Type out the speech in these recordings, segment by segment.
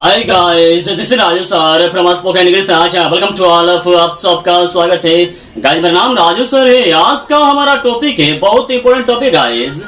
Hi guys, this is Raju sir from spoken English अच्छा welcome to all of आप सबका स्वागत है गाइस। मेरा नाम राजू सर है। आज का हमारा टॉपिक है बहुत important topic guys,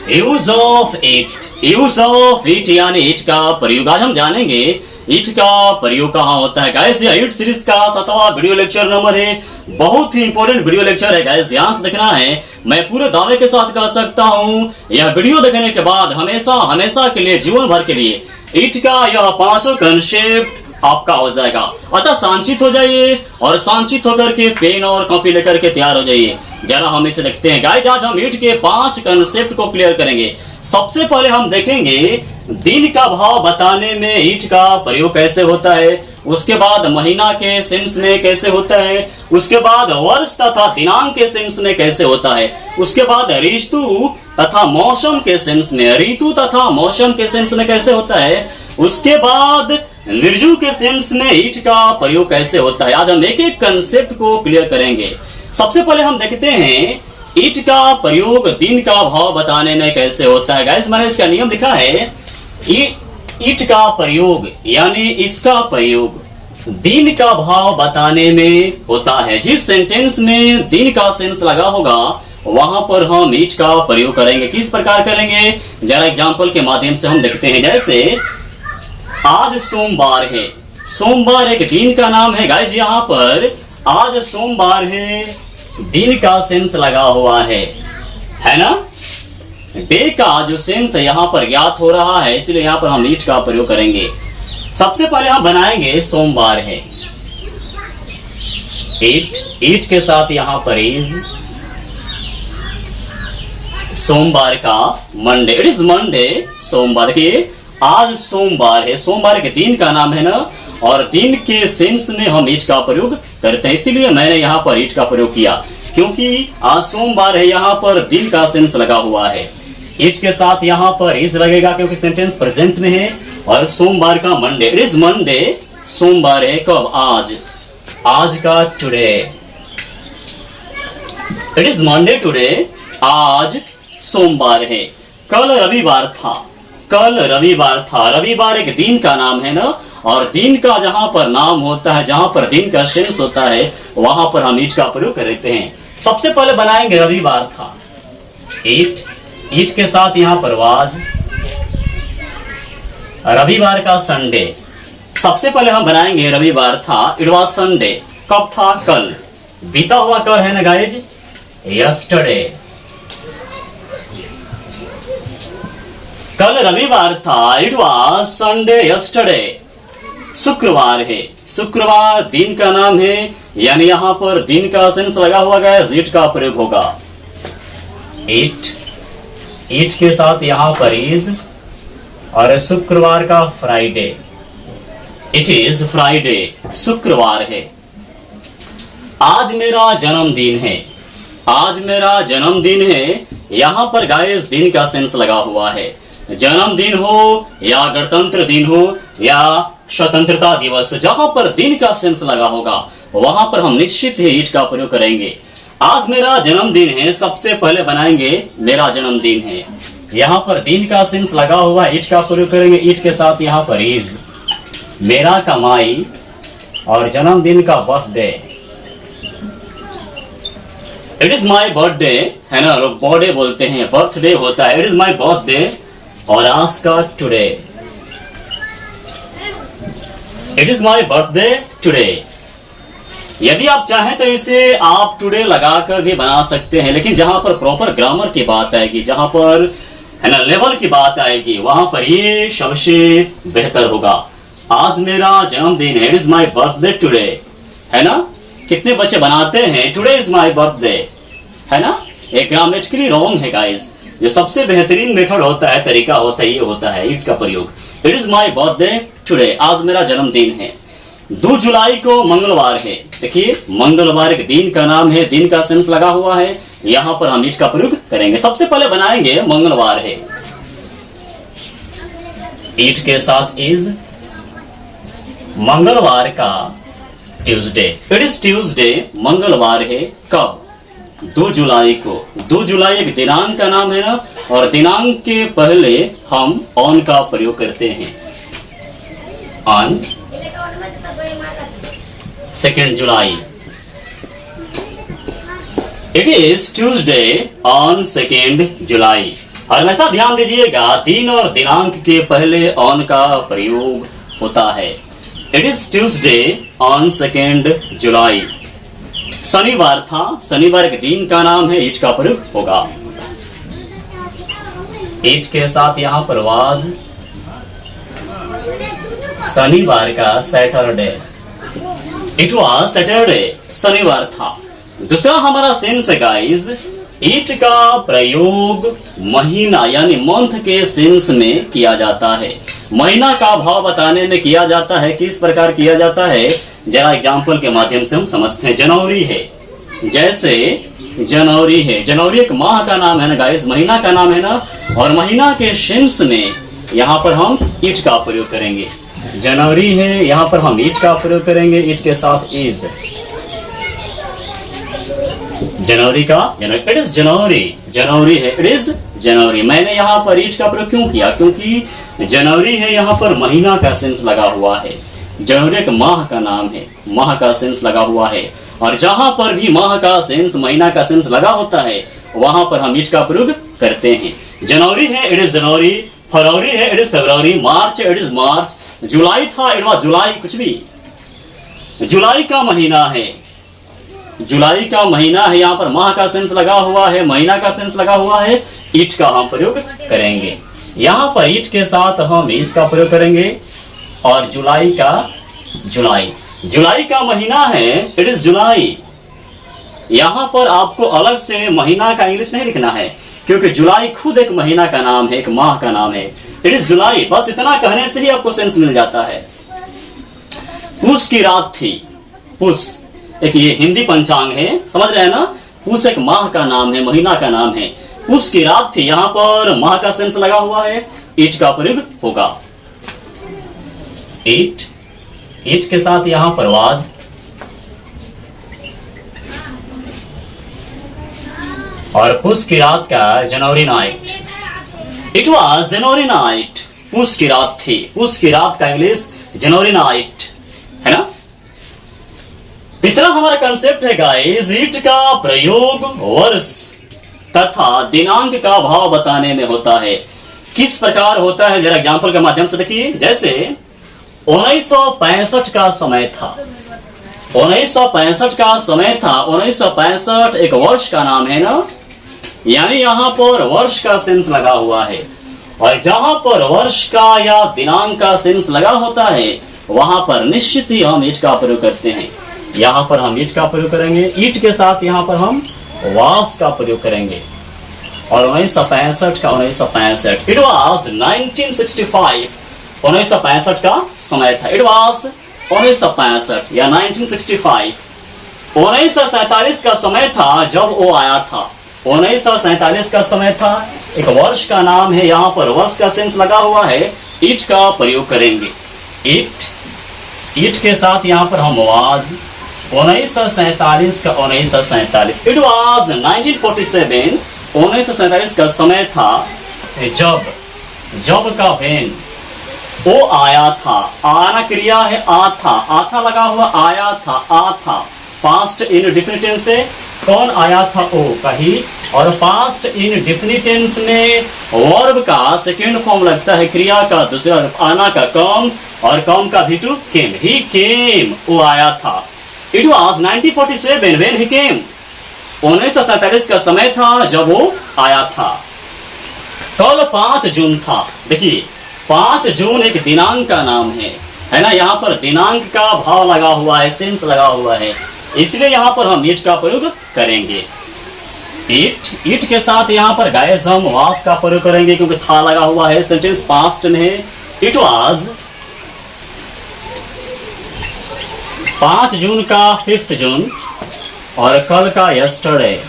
use of it यानी इट का प्रयोग। आज हम जानेंगे इट का प्रयोग कहाँ होता है गाइस। यह इट सीरीज का 7वां वीडियो लेक्चर नंबर है। बहुत ही इंपॉर्टेंट वीडियो लेक्चर है गाइस, ध्यान से देखना है। मैं पूरे दावे के साथ कह सकता हूँ यह वीडियो देखने के बाद हमेशा हमेशा के लिए, जीवन भर के लिए इट का यह 5 कंसेप्ट आपका हो जाएगा। अतः शांचित हो जाइए और शांचित होकर के पेन और कॉपी लेकर के तैयार हो जाइए। जरा हम इसे देखते हैं गाइस। आज हम इट के 5 कंसेप्ट को क्लियर करेंगे। सबसे पहले हम देखेंगे दिन का भाव बताने में इट का प्रयोग कैसे होता है, उसके बाद महीना के सेंस में कैसे होता है, उसके बाद वर्ष तथा दिनांक के सेंस में कैसे होता है, उसके बाद ऋतु तथा मौसम के सेंस में, ऋतु तथा मौसम के सेंस में कैसे होता है, उसके बाद निर्जु के सेंस में इट का प्रयोग कैसे होता है। आज हम एक एक कंसेप्ट को क्लियर करेंगे। सबसे पहले हम देखते हैं इट का प्रयोग दिन का भाव बताने में कैसे होता है गाइस। मैंने इसका नियम लिखा है, इट का प्रयोग यानी इसका प्रयोग दिन का भाव बताने में होता है। जिस सेंटेंस में दिन का सेंस लगा होगा वहां पर हम इट का प्रयोग करेंगे। किस प्रकार करेंगे, जरा एग्जांपल के माध्यम से हम देखते हैं। जैसे आज सोमवार है, सोमवार एक दिन का नाम है गाइस। यहाँ पर आज सोमवार है, दिन का सेंस लगा हुआ है ना। डे का जो सेंस है यहाँ पर ज्ञात हो रहा है, इसलिए यहाँ पर हम इट का प्रयोग करेंगे। सबसे पहले हम बनाएंगे सोमवार है, इट के साथ यहाँ पर इज, सोमवार का मंडे, इट इज मंडे, सोमवार। देखिए आज सोमवार है, सोमवार के दिन का नाम है ना, और दिन के सेंस में हम इट का प्रयोग करते हैं। इसीलिए मैंने यहाँ पर इट का प्रयोग किया, क्योंकि आज सोमवार है, यहाँ पर दिन का सेंस लगा हुआ है। इट के साथ यहाँ पर इज लगेगा क्योंकि सेंटेंस प्रेजेंट में है, और सोमवार का मंडे, इट इज मंडे, सोमवार है। कब, आज, आज का today, it is Monday today, आज सोमवार है। कल रविवार था, कल रविवार था, रविवार एक दिन का नाम है ना, और दिन का जहां पर नाम होता है, जहां पर दिन का सेंस होता है, वहां पर हम इट का प्रयोग करते हैं। सबसे पहले बनाएंगे रविवार था, इट के साथ यहां पर वाज, रविवार का संडे। सबसे पहले हम बनाएंगे रविवार था, इट वाज संडे। कब था, कल, बीता हुआ कल है ना गाइज, यस्टरडे। कल रविवार था, इट वाज संडे यस्टरडे। शुक्रवार है, शुक्रवार दिन का नाम है, यानी यहां पर दिन का सेंस लगा हुआ गया, इट का प्रयोग होगा। इट के साथ यहां पर इज, और शुक्रवार का फ्राइडे, इट इज फ्राइडे, शुक्रवार है। आज मेरा जन्मदिन है, आज मेरा जन्मदिन है, यहां पर गाइस दिन का सेंस लगा हुआ है। जन्मदिन हो या गणतंत्र दिन हो या स्वतंत्रता दिवस, जहां पर दिन का सेंस लगा होगा वहां पर हम निश्चित ही इट का प्रयोग करेंगे। आज मेरा जन्मदिन है, सबसे पहले बनाएंगे मेरा जन्मदिन है, यहां पर दिन का सेंस लगा हुआ, इट का प्रयोग करेंगे। इट के साथ यहां पर इज, मेरा का माई, और जन्मदिन का birthday, it is my birthday है ना, लोग बर्थडे बोलते हैं, बर्थडे होता है, इट इज माई बर्थडे। और आज का today, it is my birthday today. यदि आप चाहें तो इसे आप टुडे लगाकर भी बना सकते हैं, लेकिन जहां पर प्रॉपर ग्रामर की बात आएगी, जहां पर है ना लेवल की बात आएगी, वहां पर ये सबसे बेहतर होगा। आज मेरा जन्मदिन है, it is my birthday today, है ना। कितने बच्चे बनाते हैं टुडे इज माई बर्थडे, है ना। ये ग्रामेटिकली रॉन्ग है गाइस। जो सबसे बेहतरीन मेथड होता है, तरीका होता है, ये होता है इट का प्रयोग। It is my birthday today, आज मेरा जन्मदिन है। 2 जुलाई को मंगलवार है, देखिए मंगलवार एक दिन का नाम है, दिन का सेंस लगा हुआ है, यहां पर हम इट का प्रयोग करेंगे। सबसे पहले बनाएंगे मंगलवार है, इट के साथ इज, मंगलवार का ट्यूसडे, इट इज ट्यूसडे, मंगलवार है। कब, 2 जुलाई को, 2 जुलाई एक दिनांक का नाम है ना, और दिनांक के पहले हम ऑन का प्रयोग करते हैं। On 2nd July. It is Tuesday on 2nd जुलाई। और हमेशा ध्यान दीजिएगा दिन और दिनांक के पहले ऑन का प्रयोग होता है। It is Tuesday on 2nd जुलाई। शनिवार था, शनिवार के दिन का नाम है, इट का प्रयोग होगा। इट के साथ यहां पर वाज, शनिवार का सैटरडे। इट वाज सैटरडे, शनिवार था। दूसरा हमारा सेंस है गाइस, इट का प्रयोग महीना यानी मंथ के सेंस में किया जाता है। महीना का भाव बताने में किया जाता है। किस प्रकार किया जाता है, जरा एग्जाम्पल के माध्यम से हम समझते हैं। जनवरी है, जैसे जनवरी है, जनवरी एक माह का नाम है ना गाइस, महीना का नाम है ना। और महीना के सेंस में यहाँ पर हम इट का प्रयोग करेंगे। जनवरी है, यहाँ पर हम इट का प्रयोग करेंगे, इट के साथ इज। जनवरी का, इट इज जनवरी, जनवरी है, इट इज जनवरी। मैंने यहाँ पर इट का प्रयोग क्यों किया, क्योंकि जनवरी है, यहाँ पर महीना का सेंस लगा हुआ है। जनवरी एक माह का नाम है, माह का सेंस लगा हुआ है। और जहां पर भी माह का सेंस, महीना का सेंस लगा होता है, वहां पर हम इट का प्रयोग करते हैं। जनवरी है, इट इज जनवरी। फरवरी है, इट इज फरवरी। मार्च है, इट इज मार्च। जुलाई था, इट वाज जुलाई। कुछ भी, जुलाई का महीना है, जुलाई का महीना है, यहाँ पर माह का सेंस लगा हुआ है, महीना का सेंस लगा हुआ है, इट का हम प्रयोग करेंगे। यहाँ पर इट के साथ हम इसका प्रयोग करेंगे। और जुलाई का, जुलाई, जुलाई का महीना है, इट इज जुलाई। यहाँ पर आपको अलग से महीना का इंग्लिश नहीं लिखना है, क्योंकि जुलाई खुद एक महीना का नाम है, एक माह का नाम है। इट इज जुलाई, बस इतना कहने से ही आपको सेंस मिल जाता है। पूस की रात थी, पूस एक ये हिंदी पंचांग है, समझ रहे हैं ना। पूस एक माह का नाम है, महीना का नाम है। पूस की रात थी, यहाँ पर माह का सेंस लगा हुआ है, इट का प्रयोग होगा। इट, इट के साथ यहाँ पर वाज। और पूस की रात का जनवरी night. It was January night, पूस की रात थी। पूस की रात का इंग्लिश जनवरी नाइट है ना। तीसरा हमारा कंसेप्ट है गाइस, इट का प्रयोग वर्ष तथा दिनांक का भाव बताने में होता है। किस प्रकार होता है, जरा एग्जांपल के माध्यम से देखिए। जैसे 1965 का समय था, 1965 का समय था। 1965 एक वर्ष का नाम है ना, यानी यहाँ पर वर्ष का सेंस लगा हुआ है। और जहां पर वर्ष का या दिनांक का सेंस लगा होता है, वहां पर निश्चित ही हम इट का प्रयोग करते हैं। यहाँ पर हम इट का प्रयोग करेंगे, इट के साथ यहाँ पर हम वास का प्रयोग करेंगे। और 1965 का, 1965 इट वाज 1965, 1965 का समय था। इट वाज 1965 या 1965। 1947 का समय था जब वो आया था, 1947 का समय था। एक वर्ष का नाम है, यहाँ पर वर्ष का सेंस लगा हुआ है, इट का प्रयोग करेंगे। इट, इट के साथ यहाँ पर हम वाज। 1947 का, 1947 इट वाज 1947, 1947 का समय था जब, जब का वेन, वो आया था। आना क्रिया है, आ था, आथा लगा हुआ, आया था, आ था। पास्ट इन डिफिनिट टेंस से कौन आया था, ओ कही। और पास्ट इन डिफिनिट टेंस में वर्ब का सेकेंड फॉर्म लगता है, क्रिया का दूसरा, आना का कम, और कम का भी टू केम। ही केम, वो आया था। इट वाज 1947 व्हेन ही केम, 1947 का समय था जब वो आया था। कल 5 जून था। देखिए 5 जून एक दिनांक का नाम है ना। यहाँ पर दिनांक का भाव लगा हुआ है, सेंस लगा हुआ है, इसलिए यहाँ पर हम इट का प्रयोग करेंगे। इट, इट के साथ यहाँ पर गाइस हम वास का प्रयोग करेंगे, क्योंकि था लगा हुआ है, सेंटेंस पास्ट में है। इट वाज 5 जून का 5th जून, और कल का yesterday.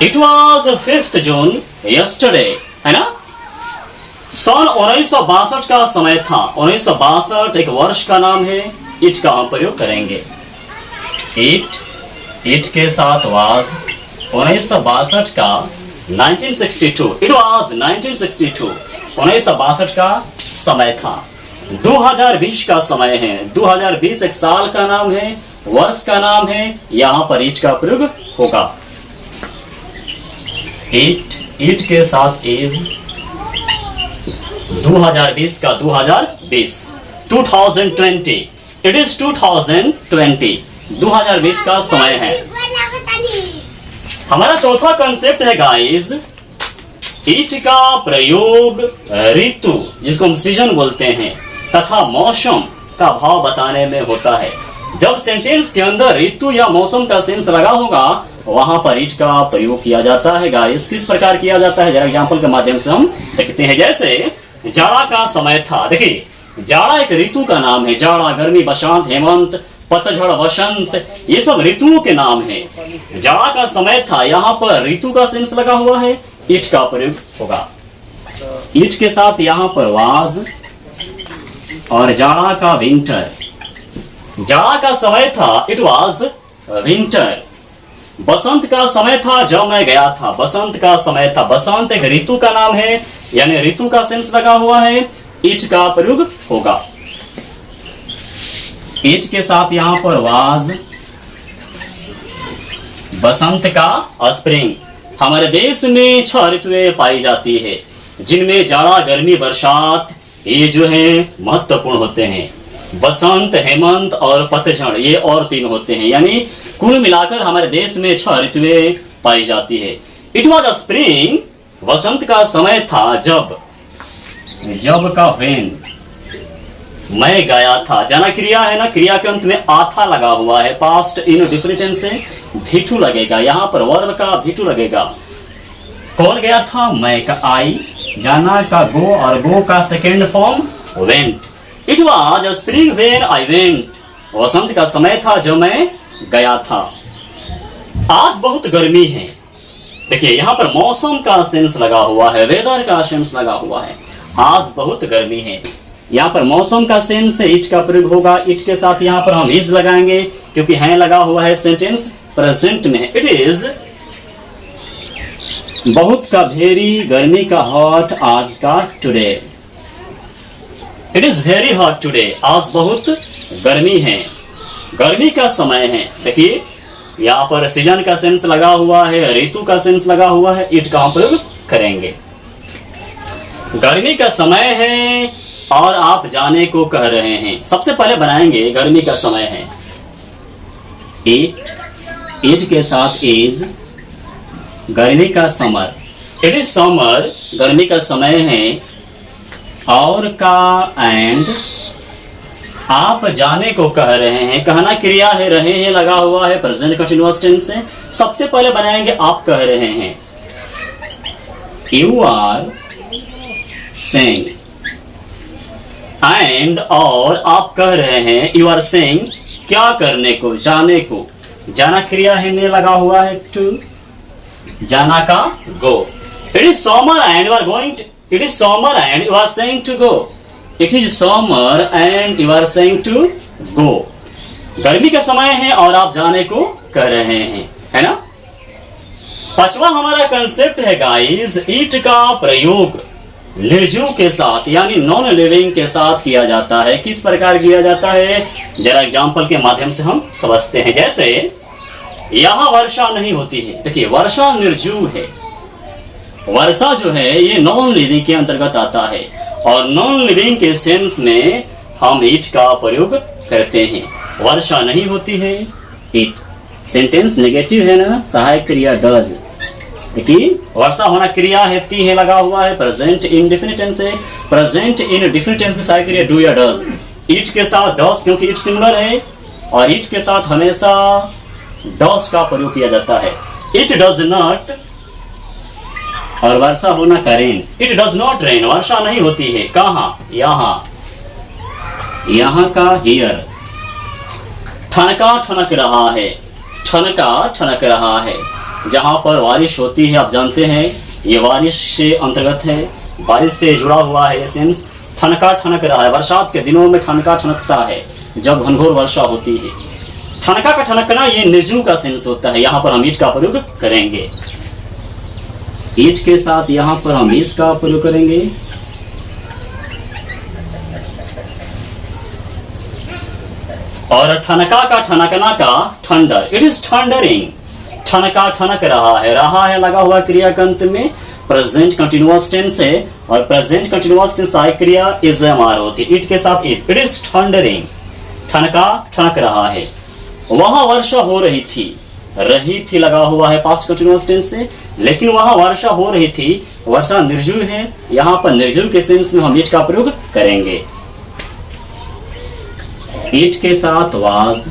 It was 5th June yesterday, है ना। सन 1962 का समय था। 1962 एक वर्ष का नाम है, इट का हम प्रयोग करेंगे। इट, इट के साथ वाज। 1962 का 1962, इट वाज 1962, 1962 का समय था। 2020 का समय है। 2020 एक साल का नाम है, वर्ष का नाम है। यहां पर ईट का प्रयोग होगा। ईट के साथ इज 2020 का 2020 2020 इट इज 2020 2020 का समय है। हमारा चौथा कंसेप्ट है गाइस, ईट का प्रयोग ऋतु जिसको हम सीजन बोलते हैं तथा मौसम का भाव बताने में होता है। जब सेंटेंस के अंदर ऋतु या मौसम का सेंस लगा होगा वहां पर ईट का प्रयोग किया जाता है। गाइस किस प्रकार किया जाता है, जरा एग्जांपल के माध्यम से हम देखते हैं। जैसे जाड़ा का समय था। देखिए जाड़ा एक ऋतु का नाम है। जाड़ा, गर्मी, बसंत, हेमंत, पतझड़, वसंत, ये सब ऋतुओं के नाम है। जाड़ा का समय था, यहाँ पर ऋतु का सेंस लगा हुआ है, ईट का प्रयोग होगा। ईट के साथ यहाँ पर वाज और जाड़ा का विंटर। जाड़ा का समय था, इट वाज विंटर। बसंत का समय था जब मैं गया था। बसंत का समय था। बसंत एक ऋतु का नाम है, यानी ऋतु का सेंस लगा हुआ है, ईट का प्रयोग होगा। ईट के साथ यहां पर वाज, बसंत का स्प्रिंग। हमारे देश में 6 ऋतुएं पाई जाती है जिनमें जाड़ा, गर्मी, बरसात ये जो है महत्वपूर्ण होते हैं। बसंत, हेमंत और पतझड़ ये और 3 होते हैं, यानी कुल मिलाकर हमारे देश में 6 ऋतुएं पाई जाती है। इट वॉज अ स्प्रिंग, वसंत का समय था जब का वेन, मैं गया था। जाना क्रिया है ना, क्रिया के अंत में आथा लगा हुआ है, पास्ट इन डिफिनिट से भीटू लगेगा, यहाँ पर वर्ब का भीटू लगेगा। कौन गया था, मैं का आई, जाना का गो और गो का second form went. It was a spring when I went, वसंत का समय था जब मैं गया था। आज बहुत गर्मी है। देखिए यहाँ पर मौसम का सेंस लगा हुआ है, वेदर का सेंस लगा हुआ है। आज बहुत गर्मी है, यहाँ पर मौसम का सेंस है, इट का प्रयोग होगा। इट के साथ यहाँ पर हम इज लगाएंगे क्योंकि है लगा हुआ है, सेंटेंस प्रेजेंट में है। इट इज बहुत का वेरी, गर्मी का हॉट, आज का today. It is very hot today, आज बहुत गर्मी है, गर्मी का समय है। देखिए यहाँ पर सीजन का सेंस लगा हुआ है, ऋतु का सेंस लगा हुआ है, इट का प्रयोग करेंगे। गर्मी का समय है और आप जाने को कह रहे हैं। सबसे पहले बनाएंगे गर्मी का समय है। इट के साथ इज, गर्मी का समर, इट इज समर, गर्मी का समय है। और का एंड, आप जाने को कह रहे हैं, कहना क्रिया है, रहे हैं लगा हुआ है, प्रेजेंट कंटीन्यूअस टेंस से। सबसे पहले बनाएंगे आप कह रहे हैं। यू आर सेइंग, एंड और आप कह रहे हैं, यू आर सेइंग क्या करने को, जाने को। जाना क्रिया है, ने लगा हुआ है टू, जाना का go. It is summer and you are going, it is summer and you are saying to go. It is summer and you are saying to go. गर्मी का समय है और आप जाने को कह रहे हैं, है ना। पांचवा हमारा कंसेप्ट है गाइस, ईट का प्रयोग निर्जीव के साथ यानी नॉन लिविंग के साथ किया जाता है। किस प्रकार किया जाता है, जरा एग्जांपल के माध्यम से हम समझते हैं। जैसे यहां वर्षा नहीं होती है। देखिए वर्षा निर्जीव है, वर्षा जो है ये नॉन लिविंग के अंतर्गत आता है और नॉन लिविंग के सेंस में हम ईट का प्रयोग करते हैं। वर्षा नहीं होती है, ईट। सेंटेंस नेगेटिव है ना, सहायक क्रिया डज। देखिए वर्षा होना क्रिया है, ती है लगा हुआ है, प्रेजेंट इंडेफिनिट टेंस है। प्रेजेंट इंडेफिनिट टेंस की सहायक क्रिया डू या डज। ईट के साथ डज क्योंकि ईट सिंगुलर है और ईट के साथ हमेशा डज का प्रयोग किया जाता है। इट डज नॉट, और वर्षा होना का rain. It does not rain, वर्षा नहीं होती है। कहाँ, यहाँ, यहाँ का हियर। ठनका ठनक रहा है, ठनका ठनक रहा है। जहां पर बारिश होती है, आप जानते हैं ये बारिश से अंतर्गत है, बारिश से जुड़ा हुआ है ये सेंस। ठनका ठनक रहा है, बरसात के दिनों में ठनका ठनकता है जब घनघोर वर्षा होती है। ठनका का ठनकना ये निर्जीव का सेंस होता है। यहाँ पर हम ईट का प्रयोग करेंगे। ईट के साथ यहाँ पर हम इस का प्रयोग करेंगे। और ठनका का ठनकना का ठंडर, इट इज ठंडरिंग, ठनका ठनक रहा है लगा हुआ क्रिया के अंत में, प्रेजेंट कंटिन्यूअस टेंस है और प्रेजेंट कंटिन्यूअस टेंस सहायक क्रिया इज एमआर होती है, इट के साथ इट इज ठंडरिंग, ठनका ठनक रहा है। वहां वर्षा हो रही थी लगा हुआ है पास्ट कंटिन्यूअस टेंस से, लेकिन वहां वर्षा हो रही थी, वर्षा निर्जुल है, यहां पर निर्जुल के सेंस में हम इट का प्रयोग करेंगे। इट के साथ वाज,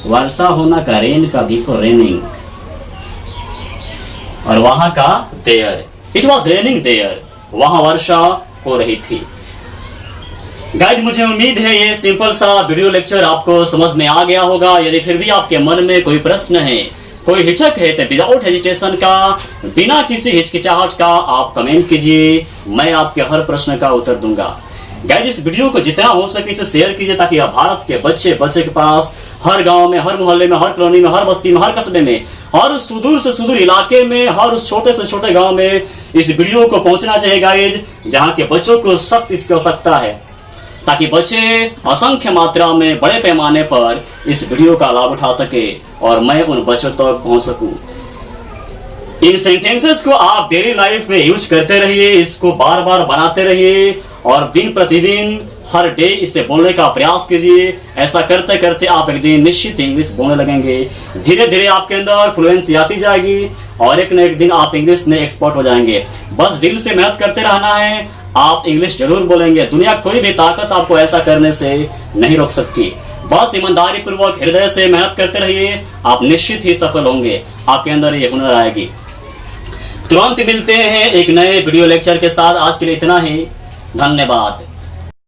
वर्षा होना का रेन का भी को रेनिंग, और वहां का there, it was raining there, वहां वर्षा हो रही थी। गाइज मुझे उम्मीद है ये सिंपल सा वीडियो लेक्चर आपको समझ में आ गया होगा। यदि फिर भी आपके मन में कोई प्रश्न है, कोई हिचक है, तो विदाउट हेजिटेशन का, बिना किसी हिचकिचाहट का आप कमेंट कीजिए, मैं आपके हर प्रश्न का उत्तर दूंगा। गाइज इस वीडियो को जितना हो सके इसे शेयर कीजिए, ताकि भारत के बच्चे के पास हर गांव में, हर मोहल्ले में, हर कॉलोनी में, हर बस्ती में, हर कस्बे में, हर सुदूर से सुदूर इलाके में, हर उस छोटे से छोटे गांव में इस वीडियो को पहुंचना चाहिए गाइज, जहां के बच्चों को सख्त इसकी आवश्यकता है, ताकि बच्चे असंख्य मात्रा में बड़े पैमाने पर इस वीडियो का लाभ उठा सके और मैं उन बच्चों तक पहुंच सकूं। इन सेंटेंसेस को आप डेली लाइफ में यूज करते रहिए, इसको बार बार बनाते रहिए और दिन प्रतिदिन हर डे इसे बोलने का प्रयास कीजिए। ऐसा करते करते आप एक दिन निश्चित इंग्लिश बोलने लगेंगे, धीरे धीरे आपके अंदर फ्लुएंसी आती जाएगी और एक न एक दिन आप इंग्लिश में एक्सपर्ट हो जाएंगे। बस दिल से मेहनत करते रहना है, आप इंग्लिश जरूर बोलेंगे। दुनिया कोई भी ताकत आपको ऐसा करने से नहीं रोक सकती। बस ईमानदारी पूर्वक हृदय से मेहनत करते रहिए, आप निश्चित ही सफल होंगे, आपके अंदर ये हुनर आएगी। तुरंत मिलते हैं एक नए वीडियो लेक्चर के साथ। आज के लिए इतना ही, धन्यवाद।